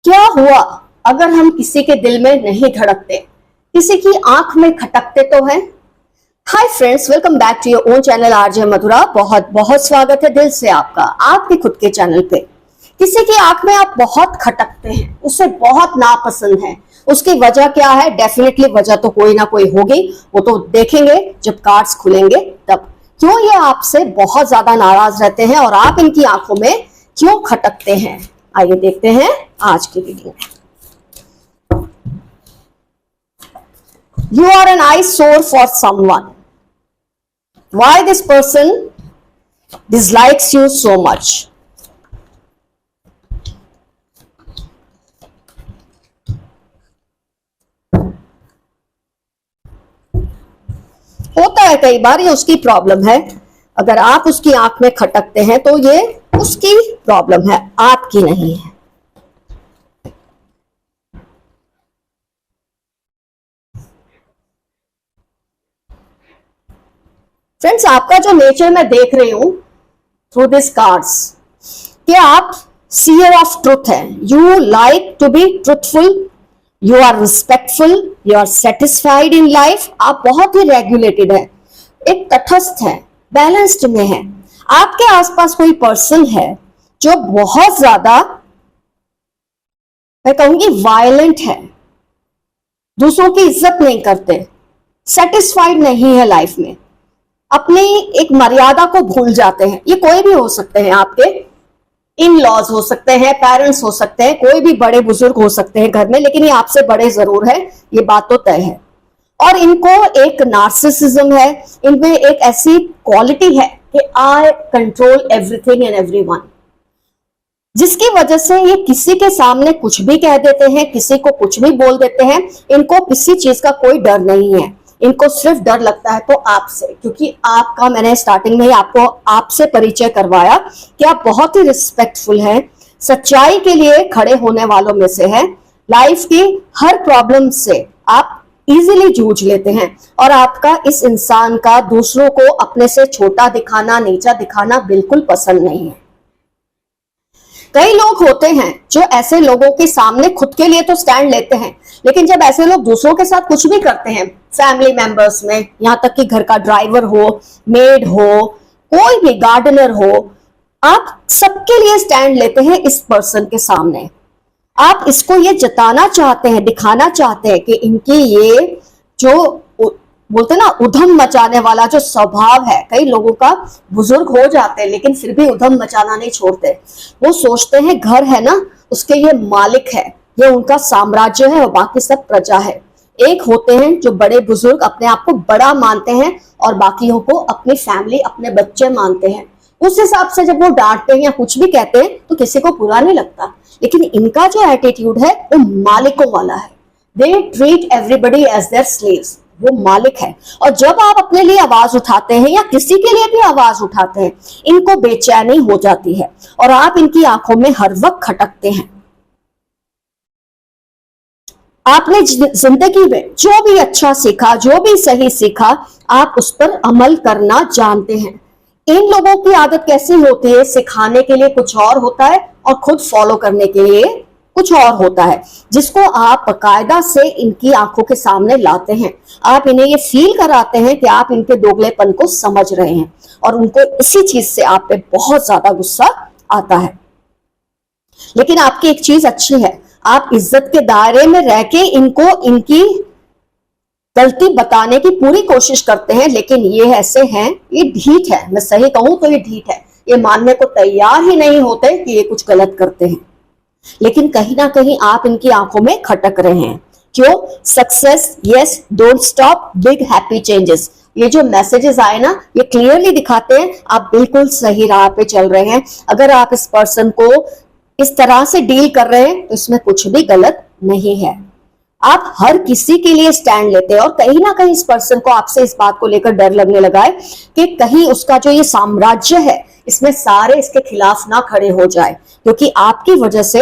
क्या हुआ अगर हम किसी के दिल में नहीं धड़कते, किसी की आंख में खटकते तो हैं। Hi friends, welcome back to your own channel RJ Madhura. बहुत बहुत स्वागत है दिल से आपका आपके खुद के चैनल पे। किसी की आंख में आप बहुत खटकते हैं, उससे बहुत नापसंद है, उसकी वजह क्या है? डेफिनेटली वजह तो कोई ना कोई होगी, वो तो देखेंगे जब कार्ड्स खुलेंगे तब। क्यों ये आपसे बहुत ज्यादा नाराज रहते हैं और आप इनकी आंखों में क्यों खटकते हैं, आइए देखते हैं आज की video. You are an eyesore for someone. Why this person dislikes you so much? होता है कई बार, ये उसकी प्रॉब्लम है। अगर आप उसकी आंख में खटकते हैं तो ये उसकी प्रॉब्लम है, आपकी नहीं है। फ्रेंड्स, आपका जो नेचर मैं देख रही हूं थ्रू दिस कार्ड्स कि आप सीयर ऑफ ट्रुथ हैं। You like to be truthful, you are respectful, you are satisfied in life. आप बहुत ही रेगुलेटेड है, एक तटस्थ है, बैलेंस्ड में है। आपके आसपास कोई पर्सन है जो बहुत ज्यादा, मैं कहूंगी, वायलेंट है, दूसरों की इज्जत नहीं करते, सेटिस्फाइड नहीं है लाइफ में, अपनी एक मर्यादा को भूल जाते हैं। ये कोई भी हो सकते हैं, आपके इन लॉज हो सकते हैं, पेरेंट्स हो सकते हैं, कोई भी बड़े बुजुर्ग हो सकते हैं घर में, लेकिन ये आपसे बड़े जरूर है, ये बात तो तय है। और इनको एक नार्सिसिज्म है, इनमें एक ऐसी क्वालिटी है कि आई कंट्रोल एवरीथिंग एंड एवरीवन, जिसकी वजह से ये किसी के सामने कुछ भी कह देते हैं, किसी को कुछ भी बोल देते हैं। इनको किसी चीज का कोई डर नहीं है, इनको सिर्फ डर लगता है तो आपसे, क्योंकि आपका, मैंने स्टार्टिंग में ही आपको आपसे परिचय करवाया कि आप बहुत ही रिस्पेक्टफुल हैं, सच्चाई के लिए खड़े होने वालों में से हैं। लाइफ की हर प्रॉब्लम से आप इजीली जूझ लेते हैं और आपका इस इंसान का दूसरों को अपने से छोटा दिखाना, नीचा दिखाना बिल्कुल पसंद नहीं है। कई लोग होते हैं जो ऐसे लोगों के सामने खुद के लिए तो स्टैंड लेते हैं, लेकिन जब ऐसे लोग दूसरों के साथ कुछ भी करते हैं, फैमिली मेंबर्स में, यहां तक कि घर का ड्राइवर हो, मेड हो, कोई भी गार्डनर हो, आप सबके लिए स्टैंड लेते हैं इस पर्सन के सामने। आप इसको ये जताना चाहते हैं, दिखाना चाहते हैं कि इनकी ये जो बोलते ना उधम मचाने वाला जो स्वभाव है, कई लोगों का बुजुर्ग हो जाते हैं लेकिन फिर भी उधम मचाना नहीं छोड़ते। वो सोचते हैं घर है ना, उसके ये मालिक है, ये उनका साम्राज्य है और बाकी सब प्रजा है। एक होते हैं जो बड़े बुजुर्ग अपने आप को बड़ा मानते हैं और बाकियों को अपनी फैमिली, अपने बच्चे मानते हैं। उस हिसाब से जब वो डांटते हैं या कुछ भी कहते हैं तो किसी को बुरा नहीं लगता, लेकिन इनका जो एटीट्यूड है वो मालिकों वाला है। They treat everybody as their slaves, वो मालिक है। और जब आप अपने लिए आवाज उठाते हैं या किसी के लिए भी आवाज उठाते हैं, इनको बेचैनी हो जाती है और आप इनकी आंखों में हर वक्त खटकते हैं। आपने जिंदगी में जो भी अच्छा सीखा, जो भी सही सीखा, आप उस पर अमल करना जानते हैं। इन लोगों की आदत कैसी होती है? सिखाने के लिए कुछ और होता है और खुद फॉलो करने के लिए कुछ और होता है, जिसको आप बाकायदा से इनकी आंखों के सामने लाते हैं। आप इन्हें ये फील कराते हैं कि आप इनके दोगलेपन को समझ रहे हैं और उनको इसी चीज से आप पे बहुत ज्यादा गुस्सा आता है। लेकिन आपकी एक चीज अच्छी है, आप इज्जत के दायरे में रह के इनको इनकी गलती बताने की पूरी कोशिश करते हैं। लेकिन ये ऐसे हैं, ये ढीठ है, मैं सही कहूं तो ये ढीठ है, ये मानने को तैयार ही नहीं होते कि ये कुछ गलत करते हैं। लेकिन कहीं ना कहीं आप इनकी आंखों में खटक रहे हैं। क्यों? Success, yes, don't stop, big happy changes, ये जो मैसेजेस आए ना, ये क्लियरली दिखाते हैं आप बिल्कुल सही राह पे चल रहे हैं। अगर आप इस पर्सन को इस तरह से डील कर रहे हैं तो इसमें कुछ भी गलत नहीं है। आप हर किसी के लिए स्टैंड लेते हैं और कहीं ना कहीं इस पर्सन को आपसे इस बात को लेकर डर लगने लगा है कि कहीं उसका जो ये साम्राज्य है, इसमें सारे इसके खिलाफ ना खड़े हो जाए, क्योंकि आपकी वजह से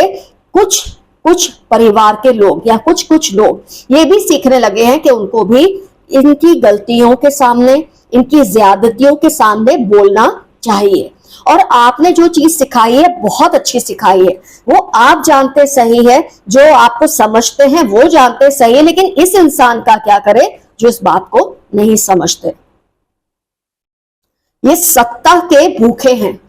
कुछ परिवार के लोग या कुछ लोग ये भी सीखने लगे हैं कि उनको भी इनकी गलतियों के सामने, इनकी ज्यादतियों के सामने बोलना चाहिए। और आपने जो चीज सिखाई है बहुत अच्छी सिखाई है, वो आप जानते सही है, जो आपको समझते हैं वो जानते सही है, लेकिन इस इंसान का क्या करे जो इस बात को नहीं समझते। ये सत्ता के भूखे हैं,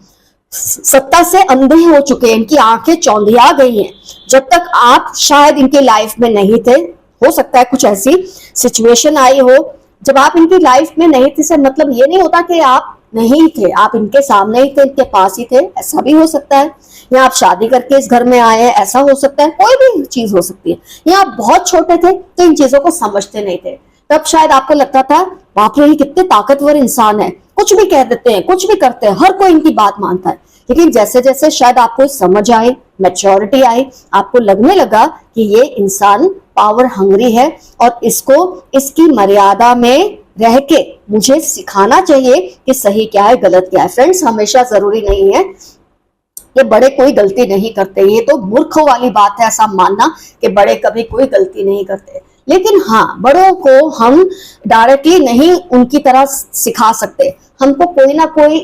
सत्ता से अंधे हो चुके हैं, इनकी आंखें चौंधिया गई हैं। जब तक आप शायद इनकी लाइफ में नहीं थे, हो सकता है कुछ ऐसी सिचुएशन आई हो जब आप इनकी लाइफ में नहीं थे, से मतलब ये नहीं होता कि आप नहीं थे, आप इनके सामने ही थे, इनके पास ही थे, ऐसा भी हो सकता है। या आप शादी करके इस घर में आए हैं, ऐसा हो सकता है, कोई भी चीज हो सकती है। या आप बहुत छोटे थे तो इन चीजों को समझते नहीं थे, तब शायद आपको लगता था बाप रे ये कितने ताकतवर इंसान है, कुछ भी कह देते हैं, कुछ भी करते हैं, हर कोई इनकी बात मानता है। लेकिन जैसे जैसे शायद आपको समझ आए, मैच्योरिटी आई, आपको लगने लगा कि ये इंसान पावर हंग्री है और इसको इसकी मर्यादा में रह के मुझे सिखाना चाहिए कि सही क्या है गलत क्या है। फ्रेंड्स, हमेशा जरूरी नहीं है कि बड़े कोई गलती नहीं करते, ये तो मूर्खों वाली बात है ऐसा मानना कि बड़े कभी कोई गलती नहीं करते। लेकिन हाँ, बड़ों को हम डायरेक्टली नहीं उनकी तरह सिखा सकते, हमको कोई ना कोई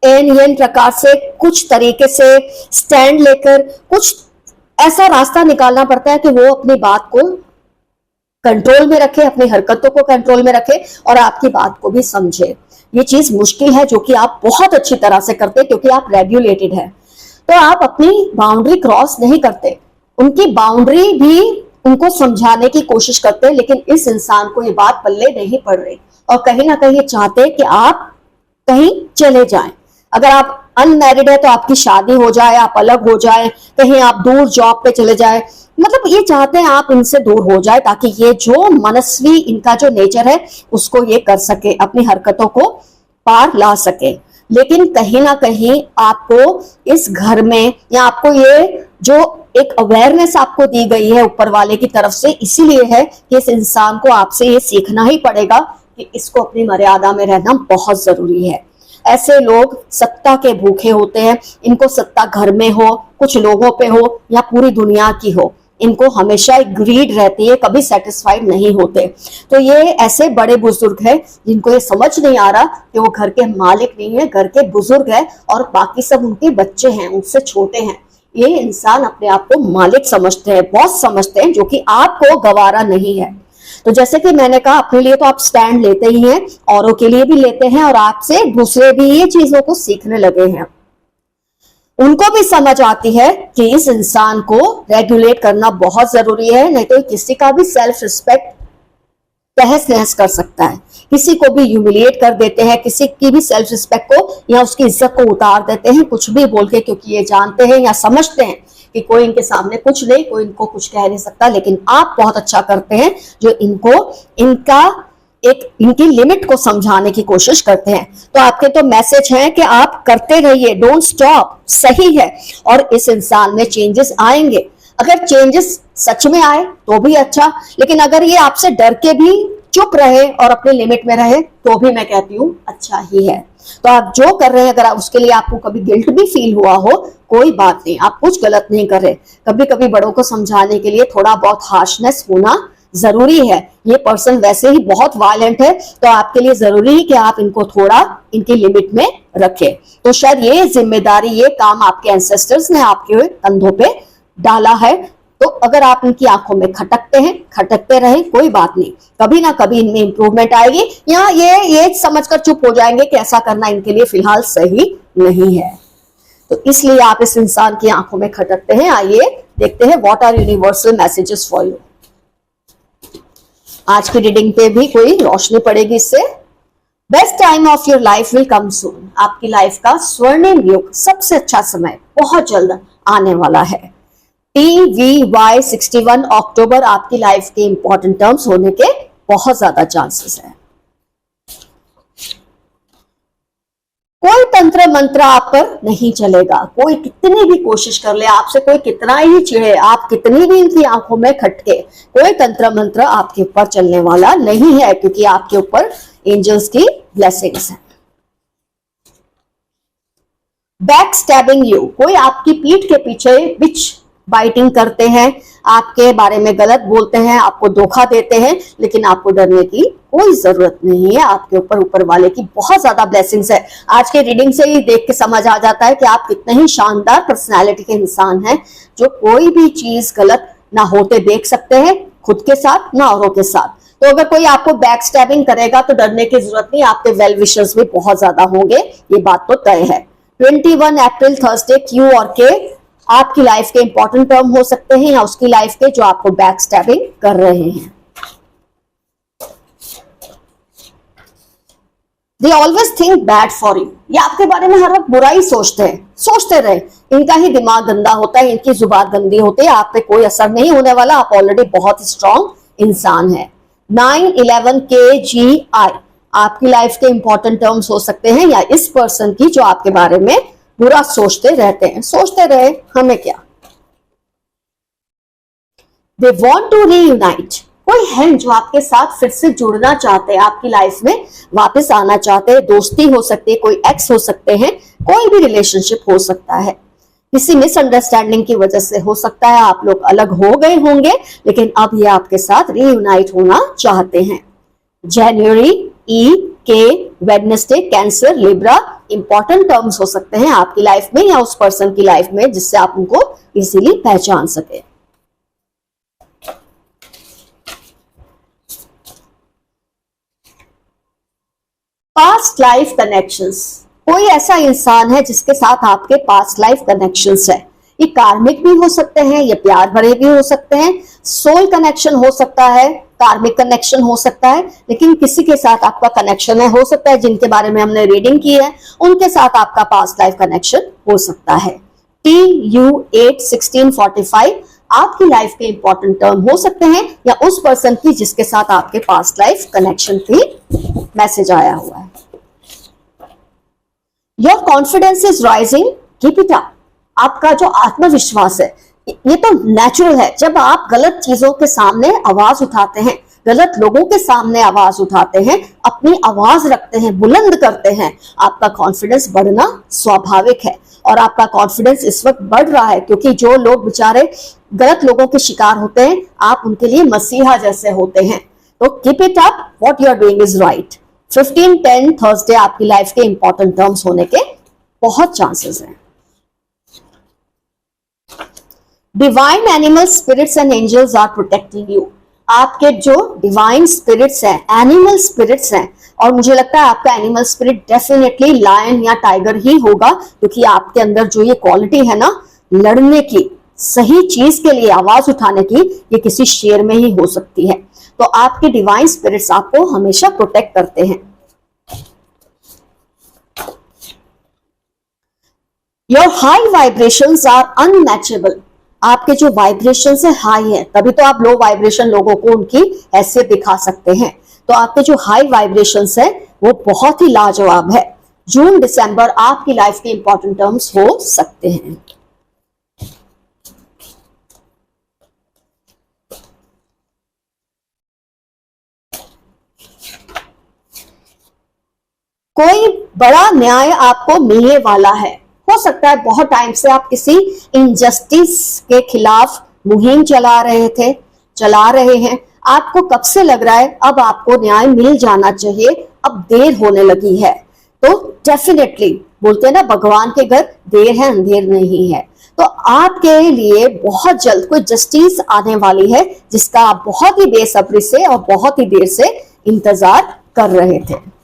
एन प्रकार से कुछ तरीके से स्टैंड लेकर कुछ ऐसा रास्ता निकालना पड़ता है कि वो अपनी बात को कंट्रोल में रखे, अपनी हरकतों को कंट्रोल में रखे और आपकी बात को भी समझे। ये चीज मुश्किल है जो कि आप बहुत अच्छी तरह से करते क्योंकि आप रेगुलेटेड है, तो आप अपनी बाउंड्री क्रॉस नहीं करते, उनकी बाउंड्री भी उनको समझाने की कोशिश करते हैं। लेकिन इस इंसान को ये बात पल्ले नहीं पड़ रही और कहीं ना कहीं चाहते कि आप कहीं चले जाएं। अगर आप अनमैरिड है तो आपकी शादी हो जाए, आप अलग हो जाए, कहीं आप दूर जॉब पे चले जाए, मतलब ये चाहते हैं आप इनसे दूर हो जाए ताकि ये जो मनस्वी इनका जो नेचर है उसको ये कर सके, अपनी हरकतों को पार ला सके। लेकिन कहीं ना कहीं आपको इस घर में या आपको ये जो एक अवेयरनेस आपको दी गई है ऊपर वाले की तरफ से, इसीलिए है कि इस इंसान को आपसे ये सीखना ही पड़ेगा कि इसको अपनी मर्यादा में रहना बहुत जरूरी है। ऐसे लोग सत्ता के भूखे होते हैं, इनको सत्ता घर में हो, कुछ लोगों पे हो या पूरी दुनिया की हो, इनको हमेशा एक ग्रीड रहती है, कभी सेटिस्फाइड नहीं होते। तो ये ऐसे बड़े बुजुर्ग हैं जिनको ये समझ नहीं आ रहा कि वो घर के मालिक नहीं है, घर के बुजुर्ग है और बाकी सब उनके बच्चे हैं, उनसे छोटे हैं। ये इंसान अपने आप को मालिक समझते हैं, बॉस समझते हैं, जो कि आपको गवारा नहीं है। तो जैसे कि मैंने कहा, अपने लिए तो आप स्टैंड लेते ही हैं, औरों के लिए भी लेते हैं और आपसे दूसरे भी ये चीजों को सीखने लगे हैं। उनको भी समझ आती है कि इस इंसान को रेगुलेट करना बहुत जरूरी है, नहीं तो किसी का भी सेल्फ रिस्पेक्ट तहस नहस कर सकता है, किसी को भी ह्यूमिलिएट कर देते हैं, किसी की भी सेल्फ रिस्पेक्ट को या उसकी इज्जत को उतार देते हैं कुछ भी बोल के, क्योंकि ये जानते हैं या समझते हैं कि कोई इनके सामने कुछ नहीं, कोई इनको कुछ कह नहीं सकता। लेकिन आप बहुत अच्छा करते हैं जो इनको इनकी लिमिट को समझाने की कोशिश करते हैं। तो आपके तो मैसेज है कि आप करते रहिए, डोंट स्टॉप, सही है, और इस इंसान में चेंजेस आएंगे। अगर चेंजेस सच में आए तो भी अच्छा, लेकिन अगर ये आपसे डर के भी चुप रहे और अपने लिमिट में रहे तो भी मैं कहती हूँ अच्छा ही है। तो आप जो कर रहे हैं, अगर उसके लिए आपको कभी गिल्ट भी फील हुआ हो, कोई बात नहीं, आप कुछ गलत नहीं कर रहे। कभी कभी बड़ों को समझाने के लिए थोड़ा बहुत हार्शनेस होना जरूरी है। ये पर्सन वैसे ही बहुत वायलेंट है, तो आपके लिए जरूरी है कि आप इनको थोड़ा इनकी लिमिट में रखें। तो शायद ये जिम्मेदारी, ये काम आपके एंसेस्टर्स ने आपके कंधों पे डाला है। तो अगर आप इनकी आंखों में खटकते हैं, खटकते रहे, कोई बात नहीं, कभी ना कभी इनमें इंप्रूवमेंट आएगी, या ये समझकर चुप हो जाएंगे कि ऐसा करना इनके लिए फिलहाल सही नहीं है। तो इसलिए आप इस इंसान की आंखों में खटकते हैं। आइए देखते हैं what are universal messages for you. आज की रीडिंग पे भी कोई रोशनी पड़ेगी इससे। Best time of your life will come soon. आपकी लाइफ का स्वर्णिम युग, सबसे अच्छा समय बहुत जल्द आने वाला है। TVY 61 अक्टूबर आपकी लाइफ के इंपॉर्टेंट टर्म्स होने के बहुत ज्यादा चांसेस है। कोई तंत्र मंत्र आप पर नहीं चलेगा, कोई कितनी भी कोशिश कर ले, आपसे कोई कितना ही चिढ़े, आप कितनी भी इनकी आंखों में खटके, कोई तंत्र मंत्र आपके ऊपर चलने वाला नहीं है, क्योंकि आपके ऊपर एंजल्स की ब्लेसिंग्स है। बैक स्टैबिंग यू, कोई आपकी पीठ के पीछे बिच बाइटिंग करते हैं, आपके बारे में गलत बोलते हैं, आपको धोखा देते हैं, लेकिन आपको डरने की कोई जरूरत नहीं है। आपके ऊपर ऊपर वाले की बहुत ज्यादा ब्लेसिंग्स है। आज के रीडिंग से ही देख के समझ आ जाता है कि आप कितने ही शानदार पर्सनैलिटी के इंसान हैं, जो कोई भी चीज गलत ना होते देख सकते हैं, खुद के साथ ना औरों के साथ। तो अगर कोई आपको बैक स्टैबिंग करेगा तो डरने की जरूरत नहीं, आपके वेल विशर्स भी बहुत ज्यादा होंगे, ये बात तो तय है। 21 अप्रैल थर्सडे, क्यू और के आपकी लाइफ के इंपॉर्टेंट टर्म हो सकते हैं या उसकी लाइफ के जो आपको बैक स्टैबिंग कर रहे हैं। They always think bad for you. ये आपके बारे में हर वक्त बुरा ही सोचते हैं, सोचते रहे। इनका ही दिमाग गंदा होता है, इनकी जुबान गंदी होती है, आप पे कोई असर नहीं होने वाला, आप ऑलरेडी बहुत स्ट्रॉन्ग इंसान है। 9-11 KGI आपकी लाइफ के इंपॉर्टेंट टर्म्स हो सकते हैं या इस पर्सन की जो आपके बारे में बुरा सोचते रहते हैं। सोचते रहे, हमें क्या। They want to reunite. कोई है जो आपके साथ फिर से जुड़ना चाहते हैं, आपकी लाइफ में वापस आना चाहते हैं। दोस्ती हो सकती है, कोई एक्स हो सकते हैं, कोई भी रिलेशनशिप हो सकता है। किसी मिसअंडरस्टैंडिंग की वजह से हो सकता है आप लोग अलग हो गए होंगे, लेकिन अब ये आपके साथ रीयूनाइट होना चाहते हैं। जनवरी, ई, के, Wednesday, cancer, Libra important terms हो सकते हैं आपकी लाइफ में या उस पर्सन की लाइफ में, जिससे आप उनको इजीली पहचान सके। पास्ट लाइफ कनेक्शंस, कोई ऐसा इंसान है जिसके साथ आपके पास्ट लाइफ कनेक्शंस है। ये कार्मिक भी हो सकते हैं, ये प्यार भरे भी हो सकते हैं, सोल कनेक्शन हो सकता है, कार्मिक कनेक्शन हो सकता है, लेकिन किसी के साथ आपका कनेक्शन है। हो सकता है जिनके बारे में हमने रीडिंग की है उनके साथ आपका पास्ट लाइफ कनेक्शन हो सकता है। TU8-1645 आपकी लाइफ के इंपॉर्टेंट टर्म हो सकते हैं या उस पर्सन की जिसके साथ आपके पास्ट लाइफ कनेक्शन की मैसेज आया हुआ है। Your confidence is rising, keep it up. आपका जो आत्मविश्वास है ये तो नेचुरल है। जब आप गलत चीजों के सामने आवाज उठाते हैं, गलत लोगों के सामने आवाज उठाते हैं, अपनी आवाज रखते हैं, बुलंद करते हैं, आपका कॉन्फिडेंस बढ़ना स्वाभाविक है। और आपका कॉन्फिडेंस इस वक्त बढ़ रहा है क्योंकि जो लोग बेचारे गलत लोगों के शिकार होते हैं, आप उनके लिए मसीहा जैसे होते हैं। तो keep it up, what you are doing is right. 15-10 Thursday आपकी लाइफ के इंपॉर्टेंट टर्म्स होने के बहुत चांसेस हैं। Divine animal spirits and angels are protecting you. आपके जो डिवाइन स्पिरिट्स हैं, एनिमल स्पिरिट्स हैं, और मुझे लगता है आपका एनिमल स्पिरिट डेफिनेटली लायन या टाइगर ही होगा, क्योंकि आपके अंदर जो ये क्वालिटी है ना, लड़ने की, सही चीज के लिए आवाज उठाने की, ये किसी शेर में ही हो सकती है। तो आपके डिवाइन स्पिरिट्स आपको हमेशा प्रोटेक्ट करते हैं। Your high vibrations are unmatchable. आपके जो वाइब्रेशंस है हाई है, तभी तो आप लो वाइब्रेशन लोगों को उनकी हैसियत दिखा सकते हैं। तो आपके जो हाई वाइब्रेशंस है वो बहुत ही लाजवाब है। जून दिसंबर आपकी लाइफ के इंपॉर्टेंट टर्म्स हो सकते हैं। कोई बड़ा न्याय आपको मिलने वाला है। हो सकता है बहुत टाइम से आप किसी इनजस्टिस के खिलाफ मुहिम चला रहे हैं। आपको कब से लग रहा है अब आपको न्याय मिल जाना चाहिए, अब देर होने लगी है। तो डेफिनेटली बोलते हैं ना, भगवान के घर देर है अंधेर नहीं है। तो आपके लिए बहुत जल्द कोई जस्टिस आने वाली है, जिसका आप बहुत ही बेसब्री से और बहुत ही देर से इंतजार कर रहे थे।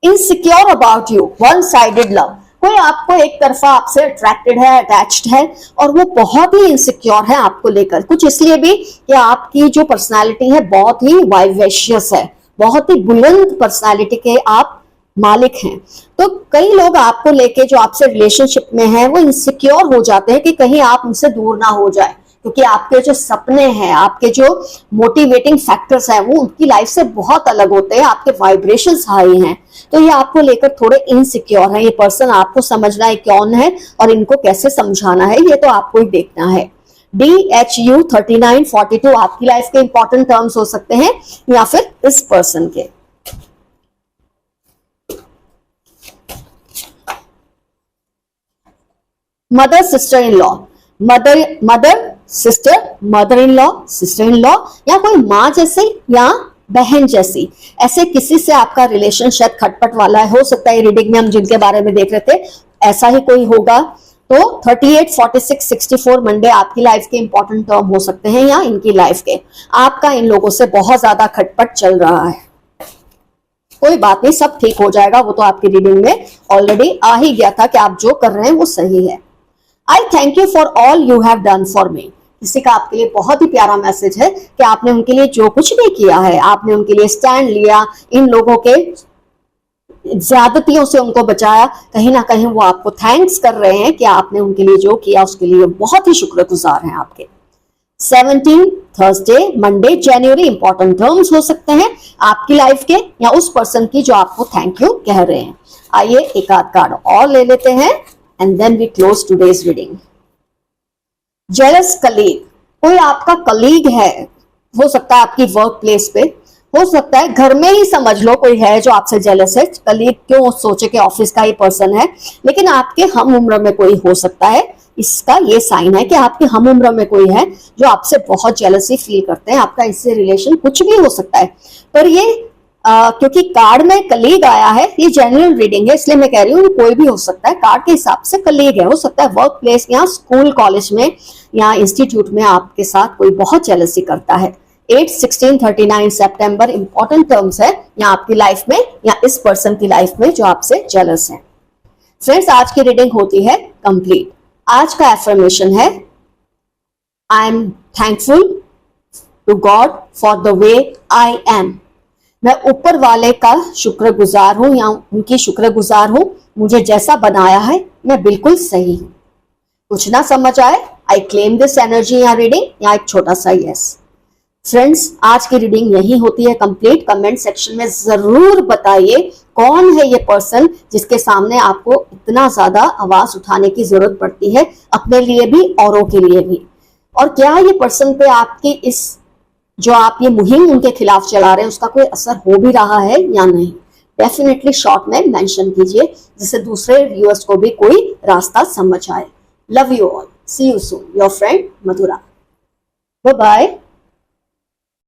Insecure about you, one sided love. कोई आपको एक तरफा आपसे अट्रैक्टेड है, अटैच्ड है, और वो बहुत ही इनसिक्योर है आपको लेकर। कुछ इसलिए भी कि आपकी जो पर्सनालिटी है बहुत ही वाइवेशियस है, बहुत ही बुलंद पर्सनालिटी के आप मालिक हैं। तो कई लोग आपको लेके जो आपसे रिलेशनशिप में है वो इनसिक्योर हो जाते हैं कि कहीं आप उनसे दूर ना हो जाए, क्योंकि आपके जो सपने हैं, आपके जो मोटिवेटिंग फैक्टर्स हैं, वो उनकी लाइफ से बहुत अलग होते हैं। आपके वाइब्रेशंस हाई हैं, तो ये आपको लेकर थोड़े इनसिक्योर है। ये पर्सन आपको समझना है कौन है और इनको कैसे समझाना है, ये तो आपको ही देखना है। DHU 3942 आपकी लाइफ के इंपॉर्टेंट टर्म्स हो सकते हैं या फिर इस पर्सन के। Mother sister in law, mother sister, mother in law, sister in law, या कोई माँ जैसे या बहन जैसी, ऐसे किसी से आपका रिलेशन शायद खटपट वाला है। हो सकता है रीडिंग में हम जिनके बारे में देख रहे थे ऐसा ही कोई होगा। तो 38, 46, 64 मंडे आपकी लाइफ के इंपॉर्टेंट टर्म हो सकते हैं या इनकी लाइफ के। आपका इन लोगों से बहुत ज्यादा खटपट चल रहा है, कोई बात नहीं, सब ठीक हो जाएगा। वो तो आपकी रीडिंग में ऑलरेडी आ ही गया था कि आप जो कर रहे हैं वो सही है। आई thank you for all you have done for me. किसी का आपके लिए बहुत ही प्यारा मैसेज है कि आपने उनके लिए जो कुछ भी किया है, आपने उनके लिए स्टैंड लिया, इन लोगों के ज्यादतियों से उनको बचाया, कहीं ना कहीं वो आपको थैंक्स कर रहे हैं कि आपने उनके लिए जो किया उसके लिए बहुत ही शुक्रगुजार हैं आपके। 17 थर्सडे, मंडे, जनवरी इंपॉर्टेंट टर्म्स हो सकते हैं आपकी लाइफ के या उस पर्सन की जो आपको थैंक यू कह रहे हैं। आइए एक आध कार्ड और ले लेते हैं and then we close today's reading. Jealous colleague, कोई आपका कलीग है, हो सकता है आपकी वर्क प्लेस पे, हो सकता है घर में ही समझ लो कोई है जो आपसे जेलस है। कलीग क्यों सोचे कि ऑफिस का ही पर्सन है, लेकिन आपके हम उम्र में कोई हो सकता है। इसका ये साइन है कि आपके हम उम्र में कोई है जो आपसे बहुत जेलसी फील करते हैं। आपका इससे रिलेशन कुछ भी हो सकता है, पर ये क्योंकि कार्ड में कलीग आया है, ये जनरल रीडिंग है इसलिए मैं कह रही हूँ कोई भी हो सकता है। कार्ड के हिसाब से कलीग है, हो सकता है वर्क प्लेस या स्कूल कॉलेज में या इंस्टीट्यूट में आपके साथ कोई बहुत जेलसी करता है। 8, 16, 39 सितंबर इंपॉर्टेंट टर्म्स है या आपकी लाइफ में या इस पर्सन की लाइफ में जो आपसे जेलस है। फ्रेंड्स, आज की रीडिंग होती है कंप्लीट। आज का एफर्मेशन है I am thankful to God for the way I am. मैं ऊपर वाले का शुक्रगुजार हूं या उनकी शुक्रगुजार हूं, मुझे जैसा बनाया है मैं बिल्कुल सही हूं। कुछ ना समझ आए, आई क्लेम दिस एनर्जी या रीडिंग या एक छोटा सा यस। फ्रेंड्स, आज की रीडिंग यही होती है कंप्लीट। कमेंट सेक्शन में जरूर बताइए कौन है ये पर्सन जिसके सामने आपको इतना ज्यादा आवाज उठाने की जरूरत पड़ती है, अपने लिए भी औरों के लिए भी। और क्या ये पर्सन पे आपकी इस जो आप ये मुहिम उनके खिलाफ चला रहे हैं उसका कोई असर हो भी रहा है या नहीं। डेफिनेटली शॉर्ट में मेंशन कीजिए जिससे दूसरे व्यूअर्स को भी कोई रास्ता समझ आए। Love you all, see you soon, your friend Madhura. Bye bye.